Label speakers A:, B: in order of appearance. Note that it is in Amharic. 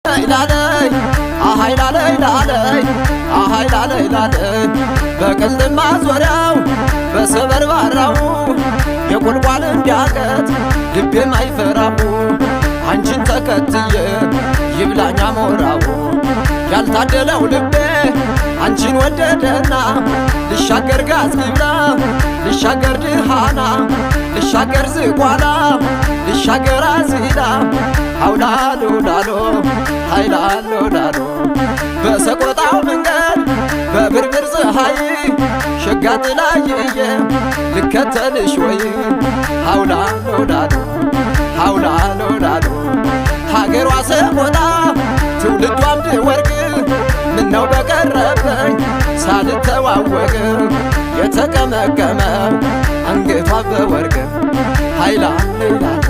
A: ላለይ አሃይ ላለይ ላለይ አሃይ ላለይ ላለይ በቅልጥማ ዙሪያው በሰበር ባራው የቁልቋል እንዲያቀት ልቤም አይፈራው አንቺን ተከትዬ ይብላኛ ሞራው ያልታደለው ልቤ አንቺን ወደደና ልሻገር ጋዝ ግብላ ልሻገር ድሃና ልሻገር ዝቋላ ልሻገር አዚላ አውላሎ ላሎ ሃይላሎ ላሎ በሰቆጣው መንገድ በብርብር ፀሐይ ሸጋጥ ላይየ ልከተልሽ ወይ አውላሎ ላሎ አውላሎ ላሎ ሀገሯ ሰቆጣ ትውልዷም ድወርቅ ምነው በቀረበኝ ሳልተዋወቅ የተቀመቀመው አንገቷ በወርቅ ሃይላሎ ላሎ